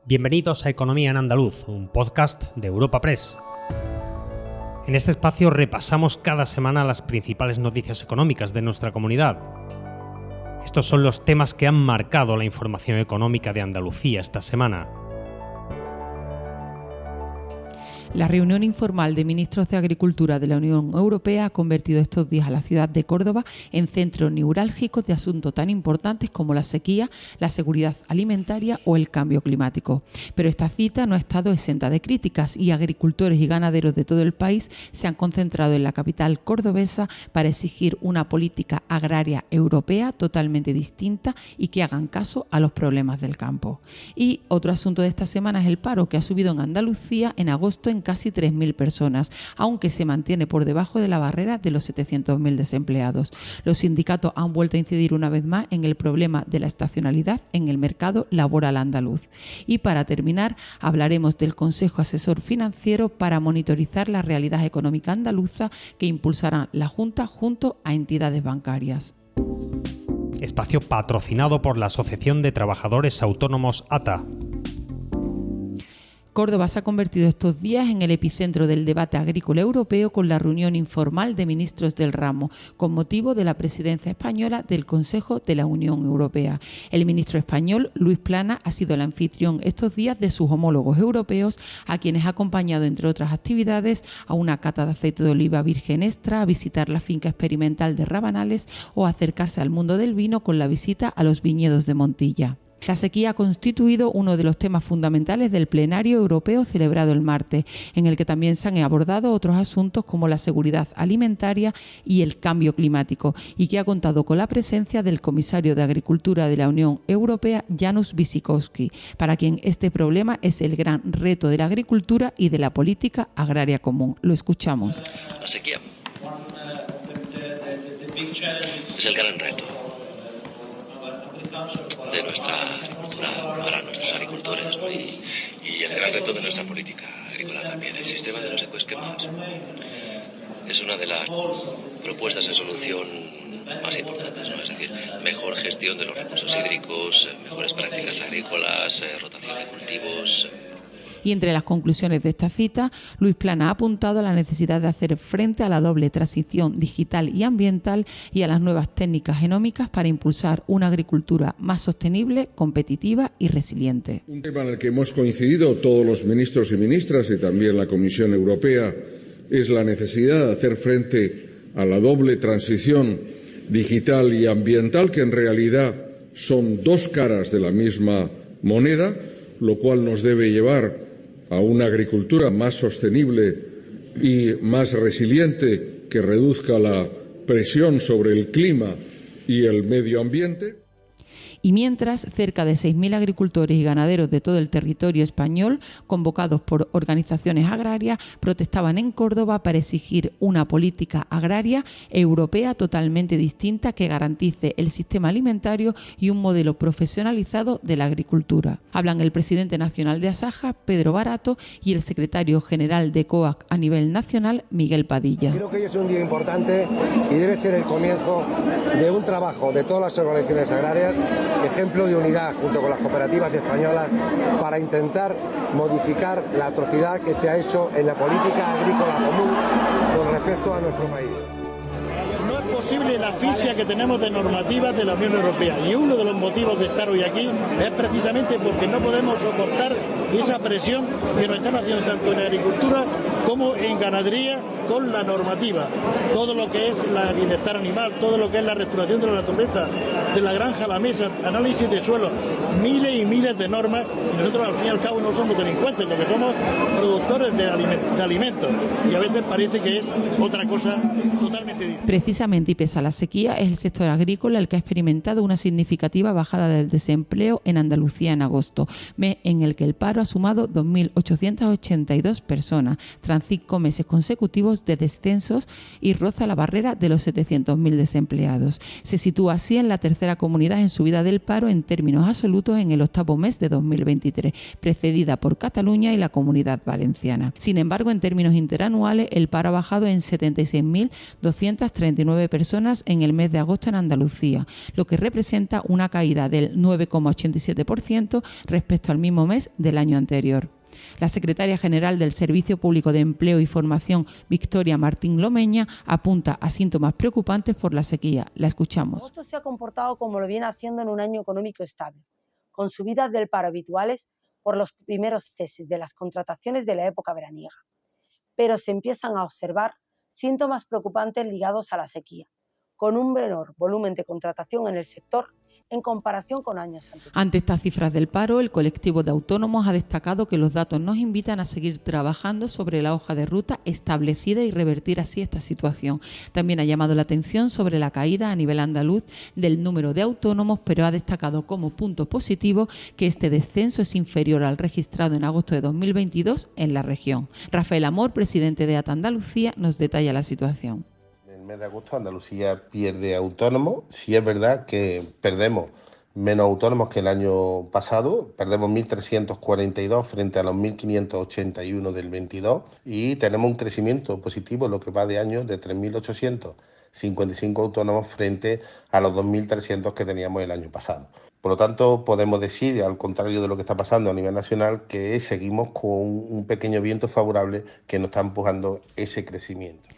Bienvenidos a Economía en Andaluz, un podcast de Europa Press. En este espacio repasamos cada semana las principales noticias económicas de nuestra comunidad. Estos son los temas que han marcado la información económica de Andalucía esta semana. La reunión informal de ministros de Agricultura de la Unión Europea ha convertido estos días a la ciudad de Córdoba en centro neurálgico de asuntos tan importantes como la sequía, la seguridad alimentaria o el cambio climático. Pero esta cita no ha estado exenta de críticas y agricultores y ganaderos de todo el país se han concentrado en la capital cordobesa para exigir una política agraria europea totalmente distinta y que hagan caso a los problemas del campo. Y otro asunto de esta semana es el paro, que ha subido en Andalucía en agosto en casi 3.000 personas, aunque se mantiene por debajo de la barrera de los 700.000 desempleados. Los sindicatos han vuelto a incidir una vez más en el problema de la estacionalidad en el mercado laboral andaluz. Y para terminar, hablaremos del Consejo Asesor Financiero para monitorizar la realidad económica andaluza que impulsará la Junta junto a entidades bancarias. Espacio patrocinado por la Asociación de Trabajadores Autónomos ATA. Córdoba se ha convertido estos días en el epicentro del debate agrícola europeo con la reunión informal de ministros del ramo, con motivo de la presidencia española del Consejo de la Unión Europea. El ministro español, Luis Planas, ha sido el anfitrión estos días de sus homólogos europeos, a quienes ha acompañado, entre otras actividades, a una cata de aceite de oliva virgen extra, a visitar la finca experimental de Rabanales o a acercarse al mundo del vino con la visita a los viñedos de Montilla. La sequía ha constituido uno de los temas fundamentales del plenario europeo celebrado el martes, en el que también se han abordado otros asuntos como la seguridad alimentaria y el cambio climático, y que ha contado con la presencia del comisario de Agricultura de la Unión Europea, Janusz Wojciechowski, para quien este problema es el gran reto de la agricultura y de la política agraria común. Lo escuchamos. La sequía es el gran reto de nuestra agricultura para nuestros agricultores, ¿no? y el gran reto de nuestra política agrícola también. El sistema de los ecoesquemas es una de las propuestas de solución más importantes, ¿no? Es decir, mejor gestión de los recursos hídricos, mejores prácticas agrícolas, rotación de cultivos. Y entre las conclusiones de esta cita, Luis Planas ha apuntado a la necesidad de hacer frente a la doble transición digital y ambiental y a las nuevas técnicas genómicas para impulsar una agricultura más sostenible, competitiva y resiliente. Un tema en el que hemos coincidido todos los ministros y ministras y también la Comisión Europea es la necesidad de hacer frente a la doble transición digital y ambiental, que en realidad son dos caras de la misma moneda, lo cual nos debe llevar a una agricultura más sostenible y más resiliente que reduzca la presión sobre el clima y el medio ambiente. Y mientras, cerca de 6.000 agricultores y ganaderos de todo el territorio español, convocados por organizaciones agrarias, protestaban en Córdoba para exigir una política agraria europea totalmente distinta que garantice el sistema alimentario y un modelo profesionalizado de la agricultura. Hablan el presidente nacional de Asaja, Pedro Barato, y el secretario general de COAG a nivel nacional, Miguel Padilla. Creo que hoy es un día importante y debe ser el comienzo de un trabajo de todas las organizaciones agrarias, ejemplo de unidad junto con las cooperativas españolas, para intentar modificar la atrocidad que se ha hecho en la política agrícola común con respecto a nuestro país. No es posible la asfixia que tenemos de normativas de la Unión Europea, y uno de los motivos de estar hoy aquí es precisamente porque no podemos soportar esa presión que nos están haciendo tanto en agricultura como en ganadería con la normativa. Todo lo que es el bienestar animal, todo lo que es la restauración de la naturaleza, de la granja a la mesa, análisis de suelo, miles y miles de normas, y nosotros al fin y al cabo no somos delincuentes, lo que somos productores de alimentos, y a veces parece que es otra cosa totalmente diferente. Precisamente, y pese a la sequía, es el sector agrícola el que ha experimentado una significativa bajada del desempleo en Andalucía en agosto, mes en el que el paro ha sumado 2.882 personas, tras 5 meses consecutivos de descensos, y roza la barrera de los 700.000 desempleados. Se sitúa así en la tercera tercera comunidad en subida del paro en términos absolutos en el octavo mes de 2023, precedida por Cataluña y la Comunidad Valenciana. Sin embargo, en términos interanuales, el paro ha bajado en 76.239 personas en el mes de agosto en Andalucía, lo que representa una caída del 9,87% respecto al mismo mes del año anterior. La secretaria general del Servicio Público de Empleo y Formación, Victoria Martín Lomeña, apunta a síntomas preocupantes por la sequía. La escuchamos. Agosto se ha comportado como lo viene haciendo en un año económico estable, con subidas del paro habituales por los primeros ceses de las contrataciones de la época veraniega. Pero se empiezan a observar síntomas preocupantes ligados a la sequía, con un menor volumen de contratación en el sector en comparación con años anteriores. Ante estas cifras del paro, el colectivo de autónomos ha destacado que los datos nos invitan a seguir trabajando sobre la hoja de ruta establecida y revertir así esta situación. También ha llamado la atención sobre la caída a nivel andaluz del número de autónomos, pero ha destacado como punto positivo que este descenso es inferior al registrado en agosto de 2022 en la región. Rafael Amor, presidente de ATA Andalucía, nos detalla la situación. En el mes de agosto Andalucía pierde autónomos. Sí es verdad que perdemos menos autónomos que el año pasado, perdemos 1.342 frente a los 1.581 del 22 y tenemos un crecimiento positivo en lo que va de año de 3.855 autónomos frente a los 2.300 que teníamos el año pasado. Por lo tanto, podemos decir, al contrario de lo que está pasando a nivel nacional, que seguimos con un pequeño viento favorable que nos está empujando ese crecimiento.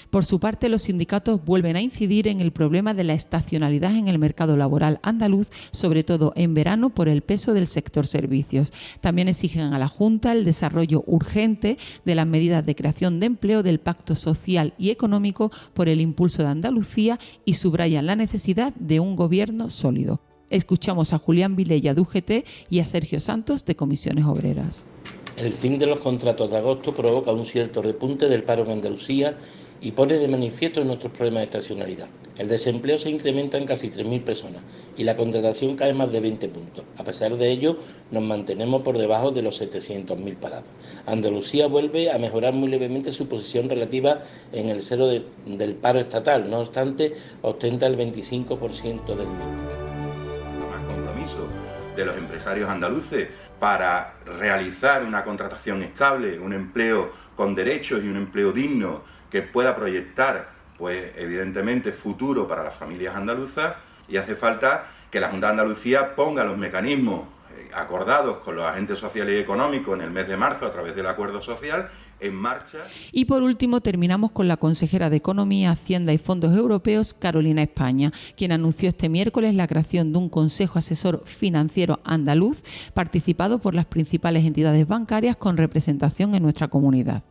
Por su parte, los sindicatos vuelven a incidir en el problema de la estacionalidad en el mercado laboral andaluz, sobre todo en verano por el peso del sector servicios. También exigen a la Junta el desarrollo urgente de las medidas de creación de empleo del Pacto Social y Económico por el impulso de Andalucía y subrayan la necesidad de un gobierno sólido. Escuchamos a Julián Vilella de UGT y a Sergio Santos de Comisiones Obreras. El fin de los contratos de agosto provoca un cierto repunte del paro en Andalucía y pone de manifiesto nuestros problemas de estacionalidad. El desempleo se incrementa en casi 3.000 personas y la contratación cae más de 20 puntos. A pesar de ello, nos mantenemos por debajo de los 700.000 parados. Andalucía vuelve a mejorar muy levemente su posición relativa en el cero del paro estatal, no obstante, ostenta el 25% del mismo. Más compromiso de los empresarios andaluces para realizar una contratación estable, un empleo con derechos y un empleo digno que pueda proyectar, pues evidentemente, futuro para las familias andaluzas, y hace falta que la Junta de Andalucía ponga los mecanismos acordados con los agentes sociales y económicos en el mes de marzo a través del acuerdo social en marcha. Y por último terminamos con la consejera de Economía, Hacienda y Fondos Europeos, Carolina España, quien anunció este miércoles la creación de un Consejo Asesor Financiero Andaluz participado por las principales entidades bancarias con representación en nuestra comunidad.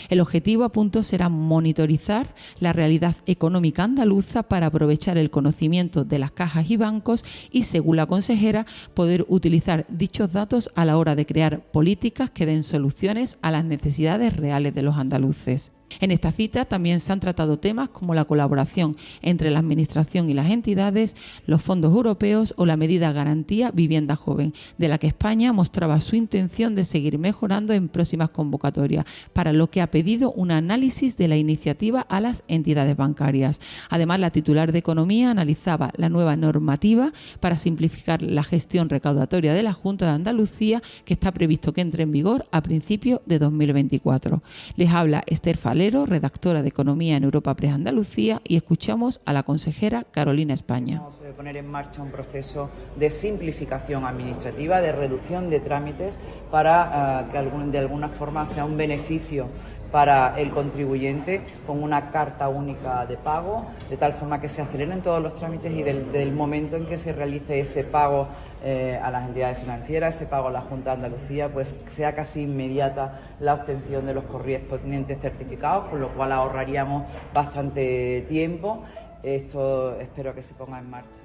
El objetivo, apunto, será monitorizar la realidad económica andaluza para aprovechar el conocimiento de las cajas y bancos y, según la consejera, poder utilizar dichos datos a la hora de crear políticas que den soluciones a las necesidades reales de los andaluces. En esta cita también se han tratado temas como la colaboración entre la Administración y las entidades, los fondos europeos o la medida Garantía Vivienda Joven, de la que España mostraba su intención de seguir mejorando en próximas convocatorias, para lo que ha pedido un análisis de la iniciativa a las entidades bancarias. Además, la titular de Economía analizaba la nueva normativa para simplificar la gestión recaudatoria de la Junta de Andalucía, que está previsto que entre en vigor a principios de 2024. Les habla Esther Falero, redactora de Economía en Europa Press Andalucía, y escuchamos a la consejera Carolina España. Vamos a poner en marcha un proceso de simplificación administrativa, de reducción de trámites para que de alguna forma sea un beneficio para el contribuyente, con una carta única de pago, de tal forma que se aceleren todos los trámites y del momento en que se realice ese pago a las entidades financieras, ese pago a la Junta de Andalucía, pues sea casi inmediata la obtención de los correspondientes certificados, con lo cual ahorraríamos bastante tiempo. Esto espero que se ponga en marcha.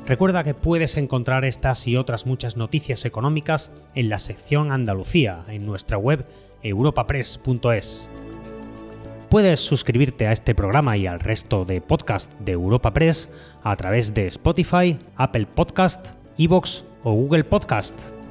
Recuerda que puedes encontrar estas y otras muchas noticias económicas en la sección Andalucía, en nuestra web europapress.es. Puedes suscribirte a este programa y al resto de podcast de Europa Press a través de Spotify, Apple Podcast, iVoox o Google Podcast.